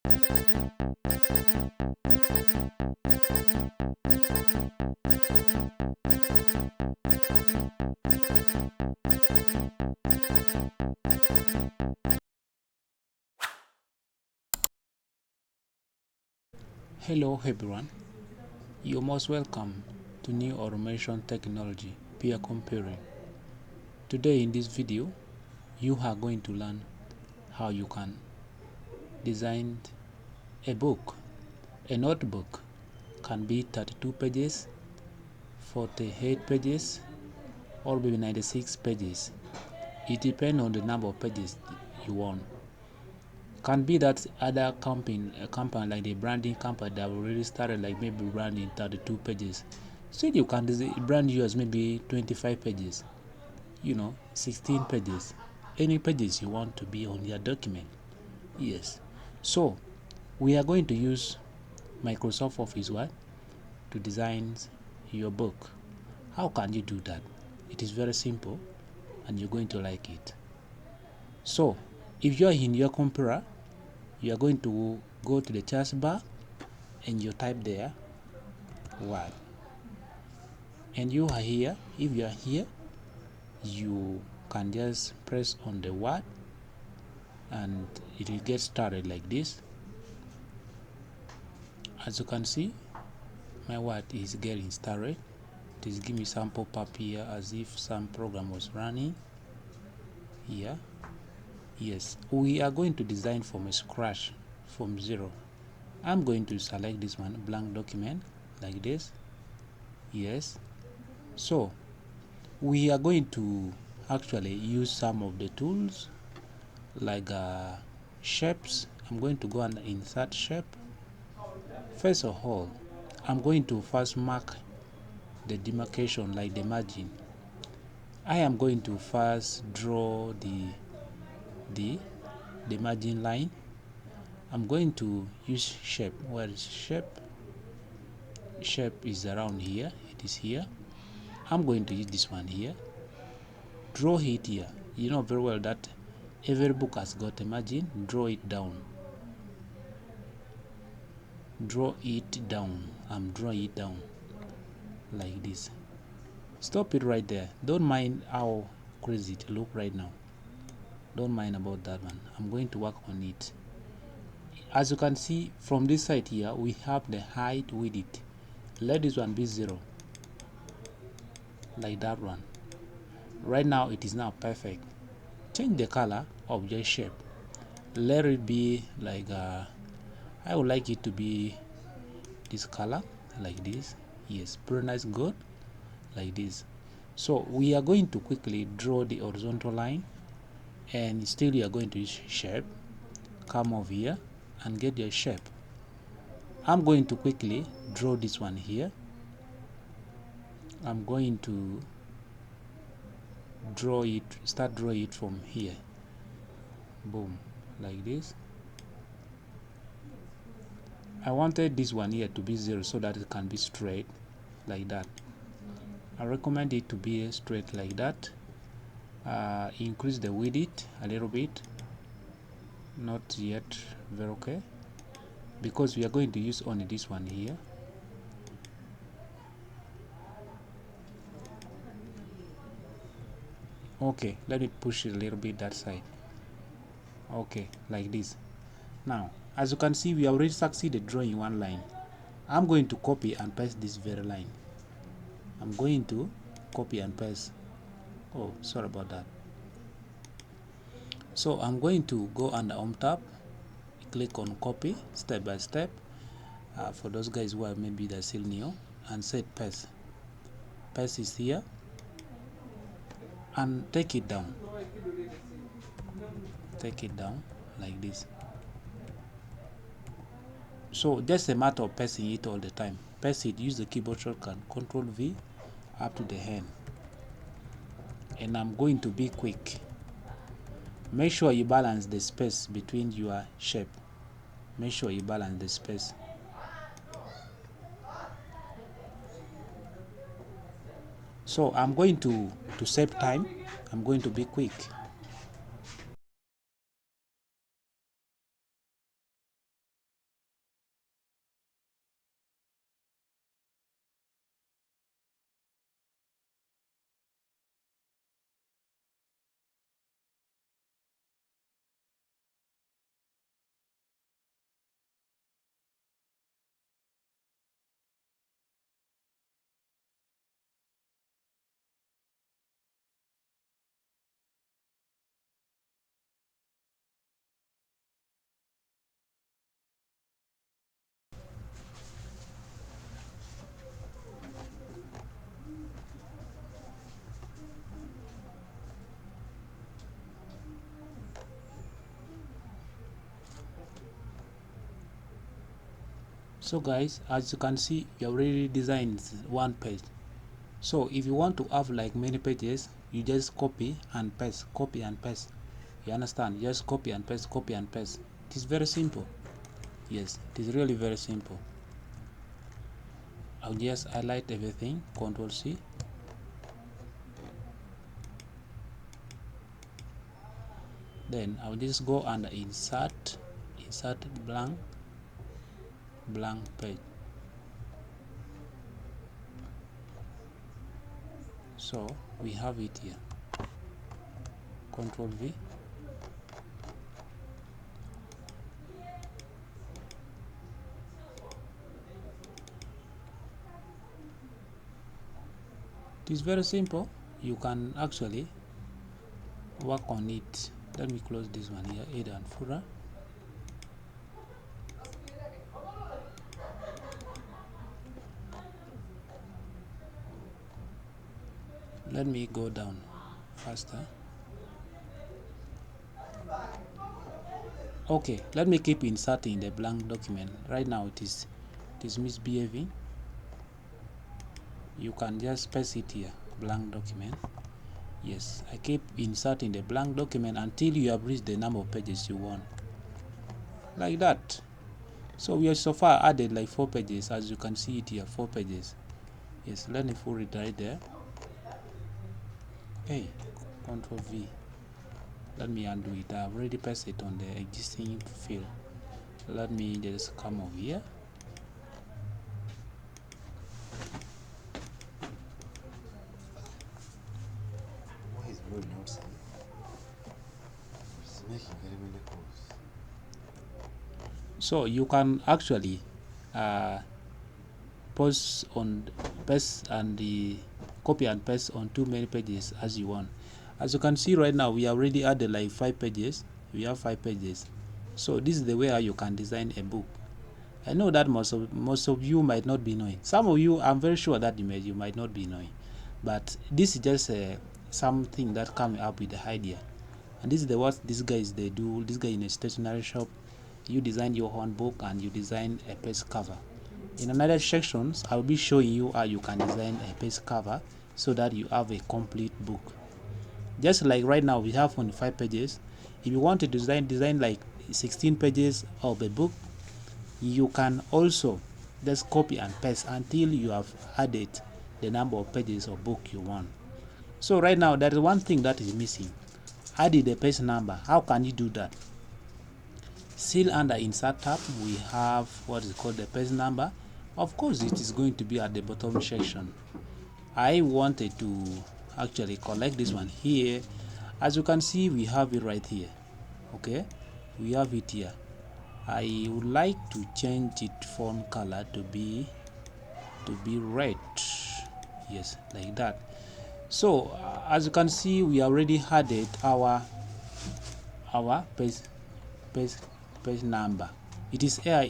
Hello everyone, you're most welcome to new automation technology peer comparing. Today in this video you are going to learn how you can design a book. A notebook can be 32 pages, 48 pages, or maybe 96 pages. It depends on the number of pages you want. Can be that other company like the branding company that already started like maybe branding 32 pages. So you can brand yours maybe 25 pages, 16 pages, any pages you want to be on your document. Yes. So we are going to use Microsoft Office Word to design your book. How can you do that? It is very simple and you're going to like it. So if you're in your computer, you are going to go to the taskbar and you type there Word, and you are here. If you are here, you can just press on the Word and it will get started like this. As you can see, my Word is getting started. It is giving me some pop-up here as if some program was running here. Yes, we are going to design from scratch, from zero. I'm going to select this one, blank document, like this. Yes. So we are going to actually use some of the tools like shapes. I'm going to go and insert shape. First of all, I'm going to first mark the demarcation, like the margin. I am going to first draw the margin line. I'm going to use shape. Where is shape? Shape is around here. It is here. I'm going to use this one here. Draw it here. You know very well that every book has got a margin. Draw it down. Draw it down. I'm drawing it down like this. Stop it right there. Don't mind how crazy it look right now. Don't mind about that one. I'm going to work on it. As you can see from this side here, we have the height with it. Let this one be 0, like that one. Right now it is now perfect. Change the color of your shape. Let it be like I would like it to be this color, like this. Yes, pretty nice, good, like this. So we are going to quickly draw the horizontal line, and still you are going to use shape. Come over here and get your shape. I'm going to quickly draw this one here. I'm going to draw it, start drawing it from here. Boom, like this. I wanted this one here to be 0 so that it can be straight like that. I recommend it to be straight like that. Increase the width a little bit. Not yet very okay, because we are going to use only this one here. Okay, let me push it a little bit that side. Okay, like this. Now as you can see, we already succeeded drawing one line. I'm going to copy and paste this very line. I'm going to copy and paste. Oh, sorry about that. So I'm going to go under Home tab, click on copy step by step. For those guys who are maybe they're still new, and set paste. Paste is here, and take it down. Take it down like this. So just a matter of pasting it all the time. Paste it, use the keyboard shortcut Ctrl V up to the end. And I'm going to be quick. Make sure you balance the space between your shape. Make sure you balance the space. So I'm going to save time. I'm going to be quick. So guys, as you can see, we already designed one page. So if you want to have like many pages, you just copy and paste, copy and paste. You understand? Just copy and paste, copy and paste. It is very simple. Yes, it is really very simple. I'll just highlight everything, Ctrl C. Then I'll just go under insert blank page. So we have it here. Ctrl V. It is very simple. You can actually work on it. Let me close this one here, header and footer. Let me go down faster. Okay, let me keep inserting the blank document. Right now it is misbehaving. You can just paste it here, blank document. Yes, I keep inserting the blank document until you have reached the number of pages you want, like that. So we have so far added like 4 pages, as you can see it here, 4 pages. Yes, let me put it right there. Okay, Ctrl V. Let me undo it. I've already pasted it on the existing field. Let me just come over here. Why is blowing outside? It's making very many calls. So you can actually paste and the copy and paste on too many pages as you want. As you can see right now, we already added like 5 pages. We have 5 pages. So this is the way how you can design a book. I know that most of you might not be knowing. Some of you, I'm very sure that you might not be knowing. But this is just something that comes up with the idea. And this is what these guys they do. This guy in a stationery shop, you design your own book and you design a page cover. In another sections, I'll be showing you how you can design a page cover so that you have a complete book. Just like right now we have only 5 pages. If you want to design like 16 pages of a book, you can also just copy and paste until you have added the number of pages of book you want. So right now there is one thing that is missing. Added the page number. How can you do that? Still under insert tab, we have what is called the page number. Of course it is going to be at the bottom section. I wanted to actually collect this one here. As you can see, we have it right here. Okay, we have it here. I would like to change it font color to be red. Yes, like that. So as you can see, we already added our page number. It is there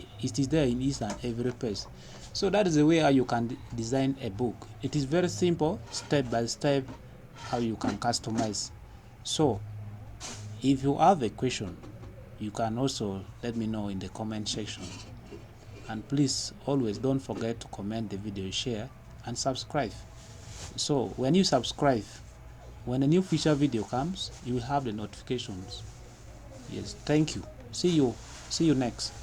in each and every page. So that is the way how you can design a book. It is very simple, step by step, how you can customize. So if you have a question, you can also let me know in the comment section. And please always don't forget to comment the video, share and subscribe. So when you subscribe, when a new feature video comes, you will have the notifications. Yes, thank you. See you next.